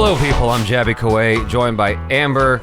Hello, people. I'm Jaby KOAY, joined by Ambre.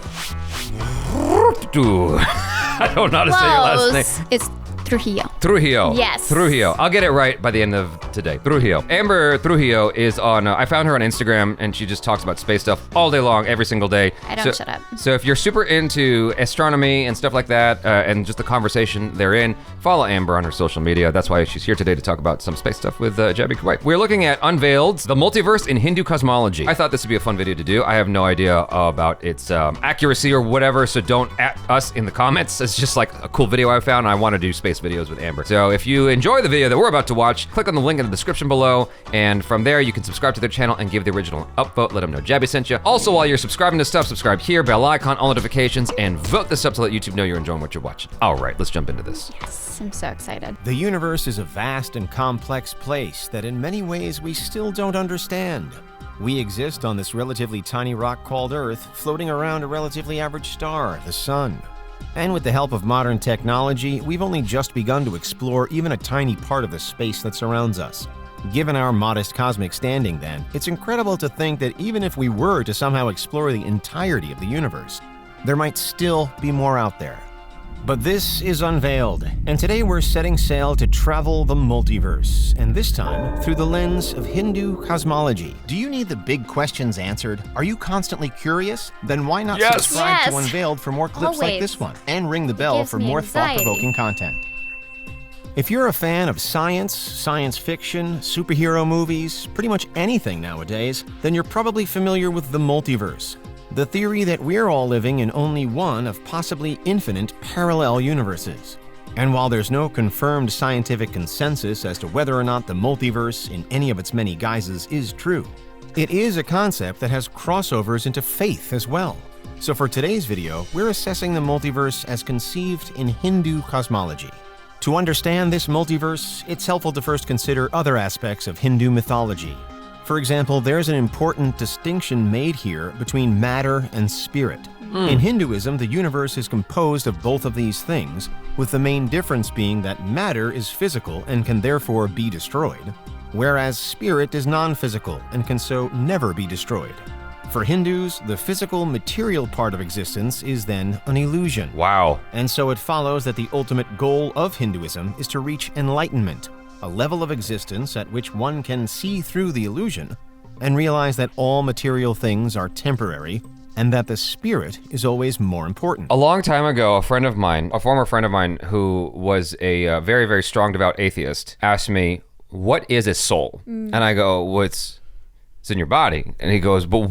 I don't know how to say your last name. It's Trujillo. Trujillo. Yes. Trujillo. I'll get it right by the end of today. Trujillo. Ambre Trujillo is on, I found her on Instagram, and she just talks about space stuff all day long, every single day. I don't shut up. So if you're super into astronomy and stuff like that, and just the conversation therein, follow Ambre on her social media. That's why she's here today to talk about some space stuff with Jaby KOAY. We're looking at Unveiled, the multiverse in Hindu cosmology. I thought this would be a fun video to do. I have no idea about its accuracy or whatever, so don't at us in the comments. It's just like a cool video I found, and I want to do space videos with Ambre. So if you enjoy the video that we're about to watch, click on the link in the description below, and from there you can subscribe to their channel and give the original upvote. Let them know Jaby sent you. Also, while you're subscribing to stuff, subscribe here, bell icon, all notifications, and vote this up to let YouTube know you're enjoying what you're watching. All right, let's jump into this. Yes, I'm so excited. The universe is a vast and complex place that in many ways we still don't understand. We exist on this relatively tiny rock called Earth, floating around a relatively average star, the Sun. And with the help of modern technology, we've only just begun to explore even a tiny part of the space that surrounds us. Given our modest cosmic standing, then, it's incredible to think that even if we were to somehow explore the entirety of the universe, there might still be more out there. But this is Unveiled, and today we're setting sail to travel the multiverse, and this time through the lens of Hindu cosmology. Do you need the big questions answered? Are you constantly curious? Then why not subscribe to Unveiled for more clips like this one, and ring the bell for more thought-provoking content. If you're a fan of science, science fiction, superhero movies, pretty much anything nowadays, then you're probably familiar with the multiverse. The theory that we're all living in only one of possibly infinite parallel universes. And while there's no confirmed scientific consensus as to whether or not the multiverse in any of its many guises is true, it is a concept that has crossovers into faith as well. So for today's video, we're assessing the multiverse as conceived in Hindu cosmology. To understand this multiverse, it's helpful to first consider other aspects of Hindu mythology. For example, there's an important distinction made here between matter and spirit. In Hinduism, the universe is composed of both of these things, with the main difference being that matter is physical and can therefore be destroyed, whereas spirit is non-physical and can so never be destroyed. For Hindus, the physical, material part of existence is then an illusion. Wow. And so it follows that the ultimate goal of Hinduism is to reach enlightenment, a level of existence at which one can see through the illusion and realize that all material things are temporary and that the spirit is always more important. A long time ago, a former friend of mine who was a very, very strong, devout atheist, asked me, what is a soul? And I go, well, it's in your body. And he goes, but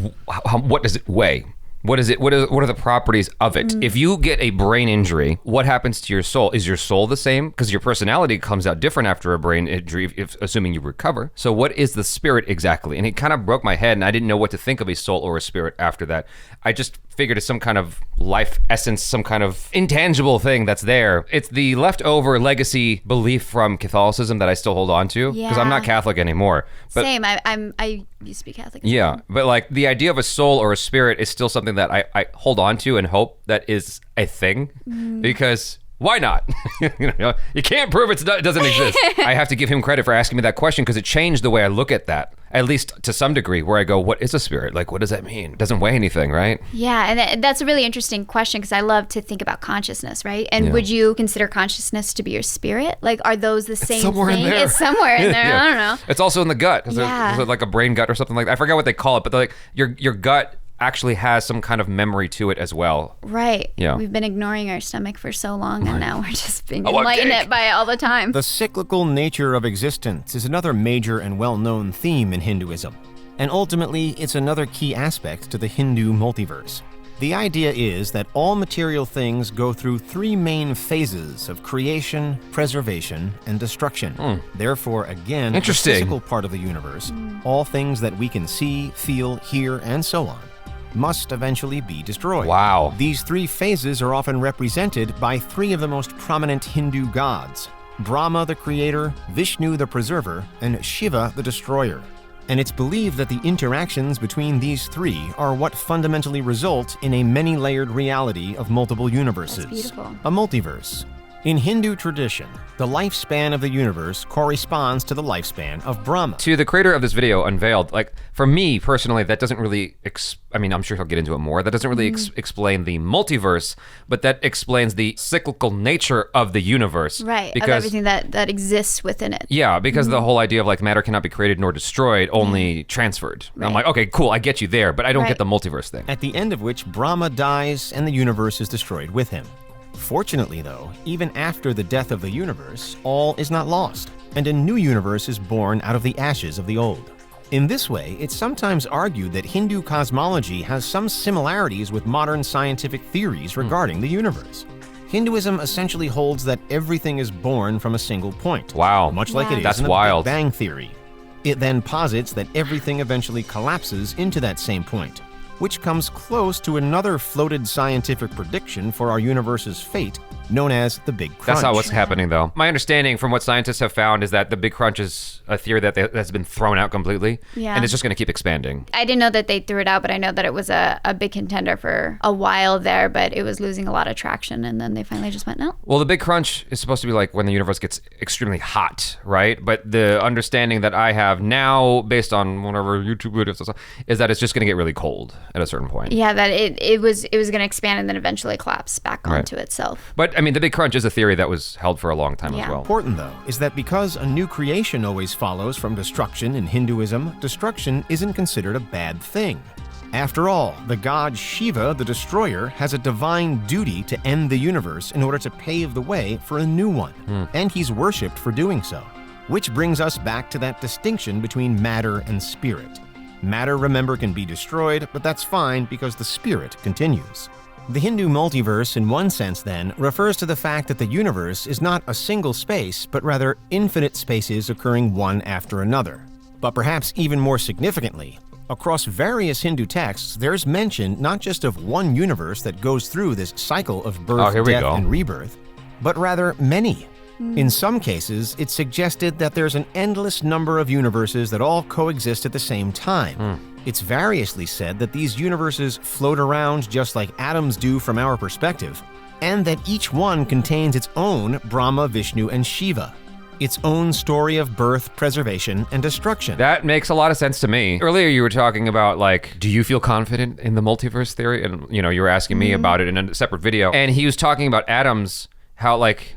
what does it weigh? What is it? What are the properties of it? If you get a brain injury, what happens to your soul? Is your soul the same? Because your personality comes out different after a brain injury, assuming you recover. So what is the spirit exactly? And it kind of broke my head, and I didn't know what to think of a soul or a spirit after that. I just figured it's some kind of life essence, some kind of intangible thing that's there. It's the leftover legacy belief from Catholicism that I still hold on to, because I'm not Catholic anymore. But same. I used to be Catholic. Yeah, but like the idea of a soul or a spirit is still something that I hold on to and hope that is a thing, because why not? You can't prove it doesn't exist. I have to give him credit for asking me that question, because it changed the way I look at that, at least to some degree, where I go, what is a spirit? Like, what does that mean? It doesn't weigh anything, right? Yeah, and that's a really interesting question, because I love to think about consciousness, right? And would you consider consciousness to be your spirit? Like, are those the same thing? It's somewhere in there. I don't know. It's also in the gut. Is it like a brain gut or something like that? I forgot what they call it, but like your gut actually has some kind of memory to it as well. Right. Yeah. We've been ignoring our stomach for so long, and now we're just being enlightened by it all the time. The cyclical nature of existence is another major and well-known theme in Hinduism. And ultimately, it's another key aspect to the Hindu multiverse. The idea is that all material things go through three main phases of creation, preservation, and destruction. Therefore, again, the physical part of the universe, all things that we can see, feel, hear, and so on, must eventually be destroyed. Wow. These three phases are often represented by three of the most prominent Hindu gods: Brahma the creator, Vishnu the preserver, and Shiva the destroyer. And it's believed that the interactions between these three are what fundamentally result in a many-layered reality of multiple universes. That's beautiful. A multiverse. In Hindu tradition, the lifespan of the universe corresponds to the lifespan of Brahma. To the creator of this video, Unveiled, like, for me personally, that doesn't really, I mean, I'm sure he'll get into it more. That doesn't really explain the multiverse, but that explains the cyclical nature of the universe. Right, of everything that exists within it. Yeah, because the whole idea of like matter cannot be created nor destroyed, only transferred. Right. I'm like, okay, cool, I get you there, but I don't get the multiverse thing. At the end of which Brahma dies and the universe is destroyed with him. Fortunately, though, even after the death of the universe, all is not lost, and a new universe is born out of the ashes of the old. In this way, it's sometimes argued that Hindu cosmology has some similarities with modern scientific theories regarding the universe. Hinduism essentially holds that everything is born from a single point. Wow. Much like it is in the Big Bang Theory. It then posits that everything eventually collapses into that same point, which comes close to another floated scientific prediction for our universe's fate, known as the Big Crunch. That's not what's happening, though. My understanding from what scientists have found is that the Big Crunch is a theory that's been thrown out completely, and it's just going to keep expanding. I didn't know that they threw it out, but I know that it was a big contender for a while there, but it was losing a lot of traction, and then they finally just went, no. Well, the Big Crunch is supposed to be like when the universe gets extremely hot, right? But the understanding that I have now, based on whatever YouTube videos, is that it's just going to get really cold at a certain point. Yeah, that it was going to expand and then eventually collapse back onto itself. But I mean, the Big Crunch is a theory that was held for a long time as well. Important, though, is that because a new creation always follows from destruction in Hinduism, destruction isn't considered a bad thing. After all, the god Shiva, the destroyer, has a divine duty to end the universe in order to pave the way for a new one, and he's worshipped for doing so. Which brings us back to that distinction between matter and spirit. Matter, remember, can be destroyed, but that's fine because the spirit continues. The Hindu multiverse, in one sense, then, refers to the fact that the universe is not a single space, but rather infinite spaces occurring one after another. But perhaps even more significantly, across various Hindu texts, there's mention not just of one universe that goes through this cycle of birth, death, and rebirth, but rather many. In some cases, it's suggested that there's an endless number of universes that all coexist at the same time. It's variously said that these universes float around just like atoms do from our perspective, and that each one contains its own Brahma, Vishnu, and Shiva, its own story of birth, preservation, and destruction. That makes a lot of sense to me. Earlier you were talking about, like, do you feel confident in the multiverse theory? And, you know, you were asking me about it in a separate video. And he was talking about atoms, how, like,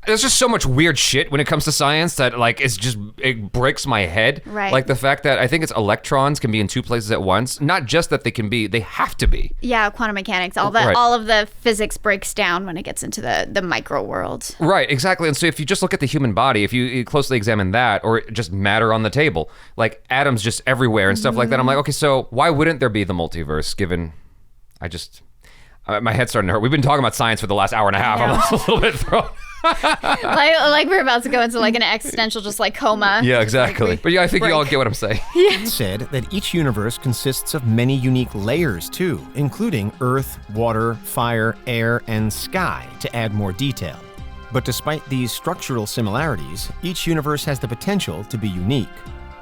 there's just so much weird shit when it comes to science that, like, it breaks my head. Right. Like the fact that I think it's electrons can be in two places at once. Not just that they have to be. Yeah, quantum mechanics. All of the physics breaks down when it gets into the micro world. Right, exactly. And so if you just look at the human body, if you closely examine that, or just matter on the table, like atoms just everywhere and stuff like that, I'm like, okay, so why wouldn't there be the multiverse given, my head's starting to hurt. We've been talking about science for the last hour and a half. I'm a little bit thrown. like we're about to go into like an existential just like coma. Yeah, exactly. But yeah, I think you all get what I'm saying. It said that each universe consists of many unique layers too, including earth, water, fire, air, and sky, to add more detail. But despite these structural similarities, each universe has the potential to be unique.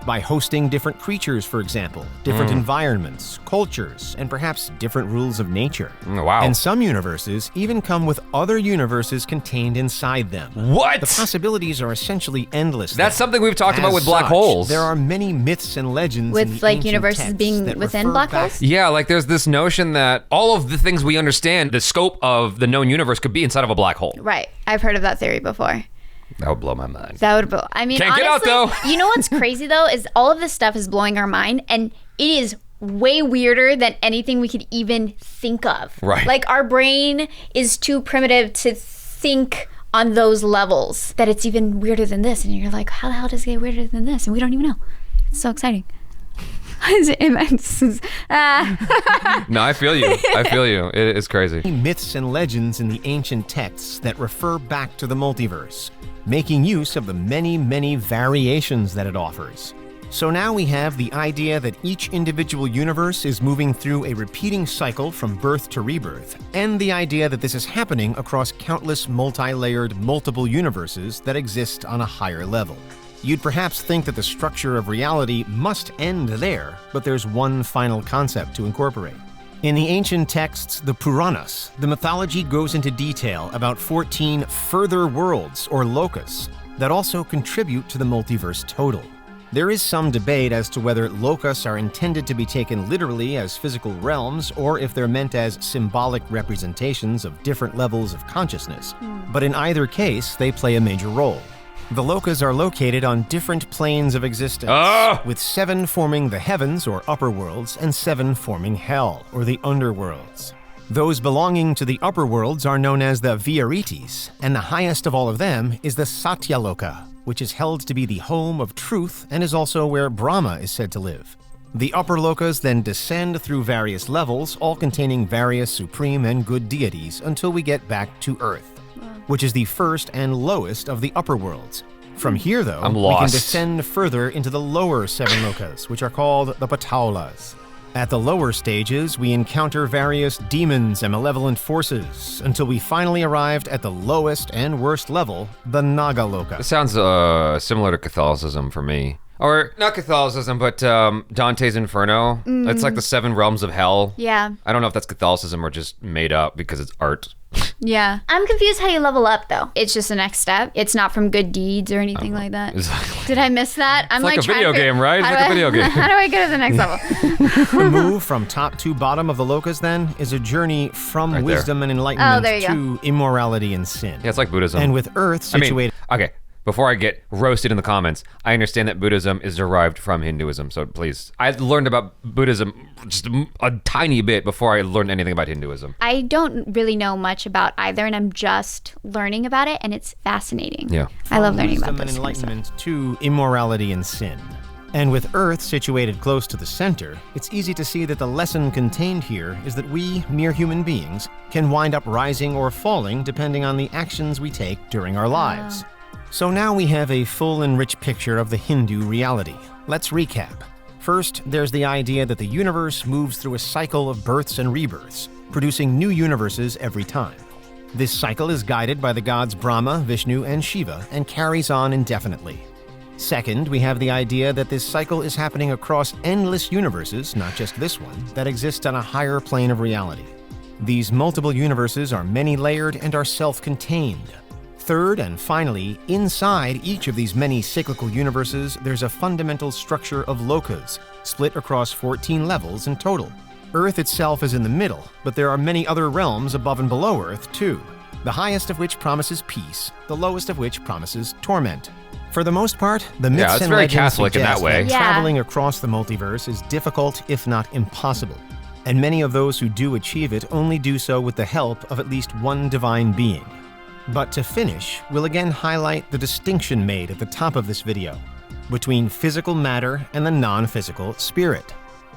By hosting different creatures, for example, different environments, cultures, and perhaps different rules of nature. Wow. And some universes even come with other universes contained inside them. What? The possibilities are essentially endless. That's something we've talked about with black holes. There are many myths and legends with like universes being within black holes? Yeah, like there's this notion that all of the things we understand, the scope of the known universe could be inside of a black hole. Right. I've heard of that theory before. That would blow my mind. That would blow. I mean, Can't honestly, get out though. You know what's crazy though is all of this stuff is blowing our mind, and it is way weirder than anything we could even think of. Right. Like our brain is too primitive to think on those levels that it's even weirder than this, and you're like, how the hell does it get weirder than this? And we don't even know. It's so exciting. No, I feel you. It is crazy. Myths and legends in the ancient texts that refer back to the multiverse, making use of the many, many variations that it offers. So now we have the idea that each individual universe is moving through a repeating cycle from birth to rebirth, and the idea that this is happening across countless multi-layered, multiple universes that exist on a higher level. You'd perhaps think that the structure of reality must end there, but there's one final concept to incorporate. In the ancient texts, the Puranas, the mythology goes into detail about 14 further worlds, or lokas, that also contribute to the multiverse total. There is some debate as to whether lokas are intended to be taken literally as physical realms or if they're meant as symbolic representations of different levels of consciousness, but in either case, they play a major role. The lokas are located on different planes of existence, with 7 forming the heavens, or upper worlds, and 7 forming hell, or the underworlds. Those belonging to the upper worlds are known as the Veeritis, and the highest of all of them is the Satyaloka, which is held to be the home of truth and is also where Brahma is said to live. The upper lokas then descend through various levels, all containing various supreme and good deities, until we get back to Earth, which is the first and lowest of the upper worlds. From here, though, we can descend further into the lower 7 lokas, which are called the Pataulas. At the lower stages, we encounter various demons and malevolent forces, until we finally arrived at the lowest and worst level, the Nagaloka. It sounds similar to Catholicism for me. Or, not Catholicism, but Dante's Inferno. It's like the 7 realms of hell. Yeah. I don't know if that's Catholicism or just made up because it's art. Yeah. I'm confused how you level up, though. It's just the next step. It's not from good deeds or anything like that. Exactly. Did I miss that? I'm like a video game, right? It's like a video game. How do I get to the next level? The move from top to bottom of the lokas, then, is a journey from wisdom and enlightenment to immorality and sin. Yeah, it's like Buddhism. And with Earth situated... okay. Before I get roasted in the comments, I understand that Buddhism is derived from Hinduism, so please. I learned about Buddhism just a tiny bit before I learned anything about Hinduism. I don't really know much about either, and I'm just learning about it, and it's fascinating. Yeah. I love learning about this. Wisdom and enlightenment to immorality and sin. And with Earth situated close to the center, it's easy to see that the lesson contained here is that we, mere human beings, can wind up rising or falling depending on the actions we take during our lives. So now we have a full and rich picture of the Hindu reality. Let's recap. First, there's the idea that the universe moves through a cycle of births and rebirths, producing new universes every time. This cycle is guided by the gods Brahma, Vishnu, and Shiva, and carries on indefinitely. Second, we have the idea that this cycle is happening across endless universes, not just this one, that exist on a higher plane of reality. These multiple universes are many-layered and are self-contained. Third, and finally, inside each of these many cyclical universes, there's a fundamental structure of lokas, split across 14 levels in total. Earth itself is in the middle, but there are many other realms above and below Earth, too, the highest of which promises peace, the lowest of which promises torment. For the most part, the myths and legends Catholic suggest in that way. that traveling across the multiverse is difficult, if not impossible. And many of those who do achieve it only do so with the help of at least one divine being. But to finish, we'll again highlight the distinction made at the top of this video between physical matter and the non-physical spirit.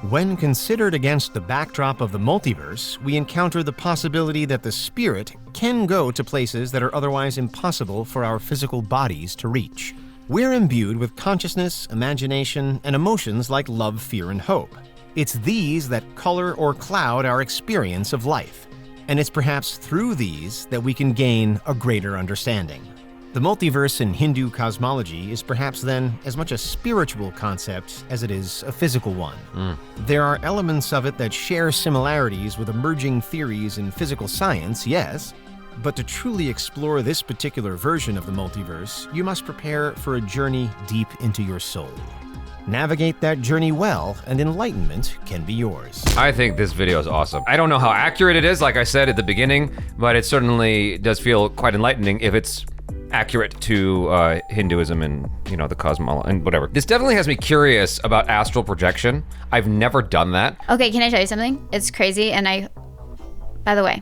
When considered against the backdrop of the multiverse, we encounter the possibility that the spirit can go to places that are otherwise impossible for our physical bodies to reach. We're imbued with consciousness, imagination, and emotions like love, fear, and hope. It's these that color or cloud our experience of life. And it's perhaps through these that we can gain a greater understanding. The multiverse in Hindu cosmology is perhaps then as much a spiritual concept as it is a physical one. There are elements of it that share similarities with emerging theories in physical science, yes, but to truly explore this particular version of the multiverse, you must prepare for a journey deep into your soul. Navigate that journey well, and enlightenment can be yours. I think this video is awesome. I don't know how accurate it is, like I said at the beginning, but it certainly does feel quite enlightening if it's accurate to Hinduism and, the cosmology and whatever. This definitely has me curious about astral projection. I've never done that. Okay, can I tell you something? It's crazy, and by the way,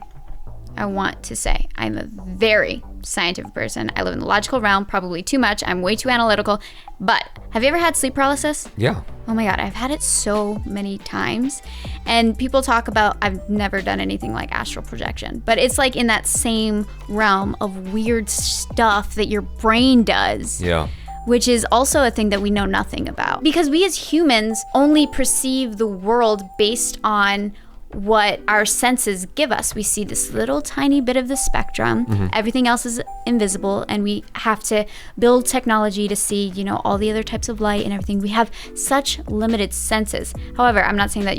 I want to say I'm a very scientific person. I live in the logical realm, probably too much. I'm way too analytical. But have you ever had sleep paralysis? Yeah. Oh my God, I've had it so many times. And people talk about, I've never done anything like astral projection, but it's like in that same realm of weird stuff that your brain does. Yeah. Which is also a thing that we know nothing about. Because we as humans only perceive the world based on what our senses give us. We see this little tiny bit of the spectrum. Everything else is invisible, and we have to build technology to see, all the other types of light and everything. We have such limited senses. However, I'm not saying that,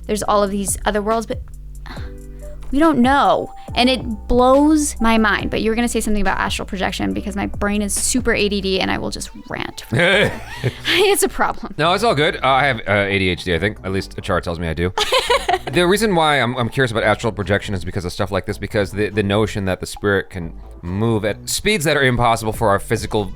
there's all of these other worlds, but We don't know. And it blows my mind. But you were going to say something about astral projection because my brain is super ADD and I will just rant. It's a problem. No, it's all good. I have ADHD, I think. At least a chart tells me I do. The reason why I'm curious about astral projection is because of stuff like this, because the notion that the spirit can move at speeds that are impossible for our physical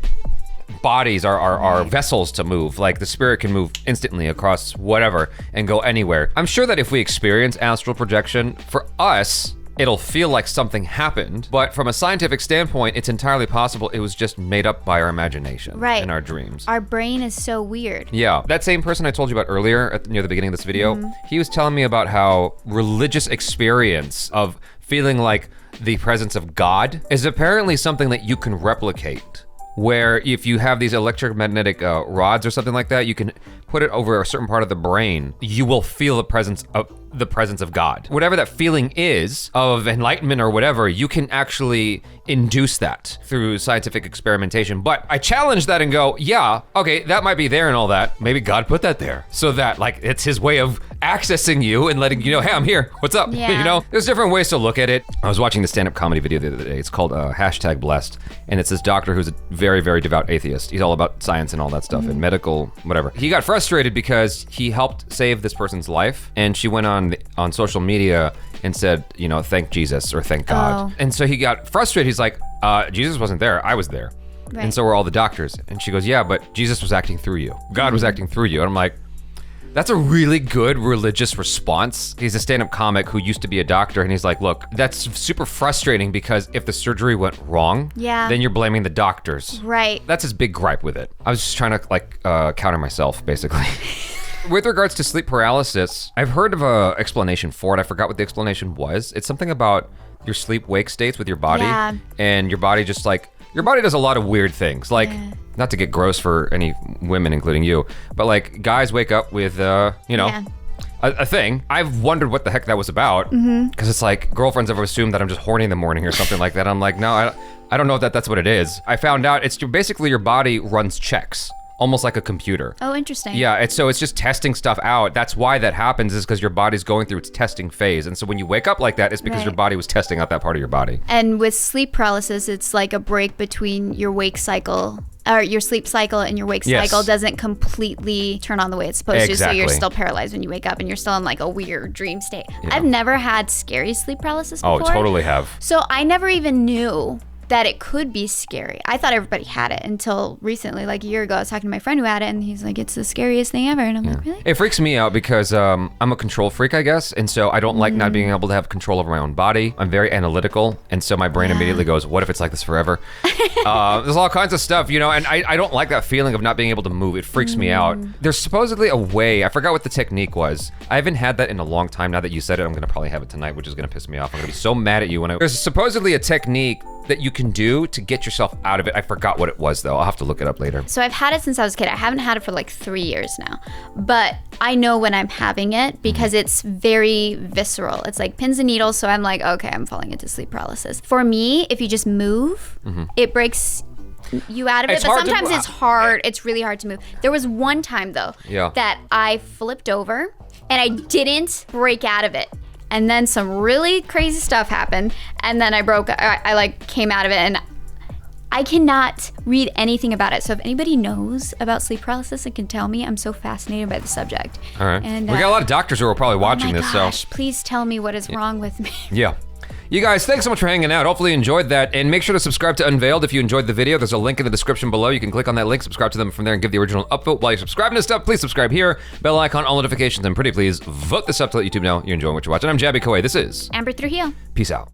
bodies, our vessels to move. Like the spirit can move instantly across whatever and go anywhere. I'm sure that if we experience astral projection, for us, it'll feel like something happened, but from a scientific standpoint, it's entirely possible it was just made up by our imagination and our dreams. Our brain is so weird. Yeah, that same person I told you about earlier near the beginning of this video, he was telling me about how religious experience of feeling like the presence of God is apparently something that you can replicate. Where if you have these electromagnetic rods or something like that, you can put it over a certain part of the brain, you will feel the presence of God. Whatever that feeling is of enlightenment or whatever, you can actually induce that through scientific experimentation. But I challenge that and go, yeah, okay, that might be there and all that. Maybe God put that there so that like it's his way of accessing you and letting you know, hey, I'm here. What's up? Yeah. You know, there's different ways to look at it. I was watching the stand-up comedy video the other day. It's called #blessed. And it's this doctor who's a very, very devout atheist. He's all about science and all that stuff and medical, whatever. He got frustrated because he helped save this person's life. And she went on social media and said, you know, thank Jesus or thank God. And so he got frustrated. He's like, Jesus wasn't there. I was there. Right. And so were all the doctors. And she goes, yeah, but Jesus was acting through you. God was acting through you. And I'm like, that's a really good religious response. He's a stand-up comic who used to be a doctor, and he's like, look, that's super frustrating because if the surgery went wrong, then you're blaming the doctors. Right. That's his big gripe with it. I was just trying to like counter myself, basically. With regards to sleep paralysis, I've heard of a explanation for it. I forgot what the explanation was. It's something about your sleep-wake states with your body, and your body just like, your body does a lot of weird things. Like, not to get gross for any women, including you, but like guys wake up with, you know, a thing. I've wondered what the heck that was about, because it's like girlfriends ever assume that I'm just horny in the morning or something like that. I'm like, no, I don't know if that's what it is. I found out it's basically your body runs checks. Almost like a computer. Oh, interesting. Yeah, so it's just testing stuff out. That's why that happens, is because your body's going through its testing phase. And so when you wake up like that, it's because your body was testing out that part of your body. And with sleep paralysis, it's like a break between your wake cycle, or your sleep cycle and your wake cycle doesn't completely turn on the way it's supposed to. So you're still paralyzed when you wake up and you're still in like a weird dream state. I've never had scary sleep paralysis before. Oh, totally have. So I never even knew that it could be scary. I thought everybody had it until recently, like a year ago. I was talking to my friend who had it, and he's like, it's the scariest thing ever. And I'm like, really? It freaks me out because I'm a control freak, I guess. And so I don't like not being able to have control over my own body. I'm very analytical. And so my brain immediately goes, what if it's like this forever? There's all kinds of stuff, you know, and I don't like that feeling of not being able to move. It freaks me out. There's supposedly a way, I forgot what the technique was. I haven't had that in a long time. Now that you said it, I'm gonna probably have it tonight, which is gonna piss me off. I'm gonna be so mad at you when there's supposedly a technique that you can do to get yourself out of it. I forgot what it was though. I'll have to look it up later. So I've had it since I was a kid. I haven't had it for like 3 years now, but I know when I'm having it because it's very visceral. It's like pins and needles. So I'm like, okay, I'm falling into sleep paralysis. For me, if you just move, it breaks you out of it, but sometimes it's hard. It's really hard to move. There was one time though that I flipped over and I didn't break out of it. And then some really crazy stuff happened, and then I like came out of it, and I cannot read anything about it. So if anybody knows about sleep paralysis and can tell me, I'm so fascinated by the subject. All right. And we got a lot of doctors who are probably watching this, so please tell me what is wrong with me. Yeah. You guys, thanks so much for hanging out. Hopefully you enjoyed that. And make sure to subscribe to Unveiled if you enjoyed the video. There's a link in the description below. You can click on that link, subscribe to them from there, and give the original upvote. While you're subscribing to stuff, please subscribe here. Bell icon, all notifications, and pretty please vote this up to let YouTube know you're enjoying what you're watching. I'm Jaby KOAY. This is Ambre Trujillo. Peace out.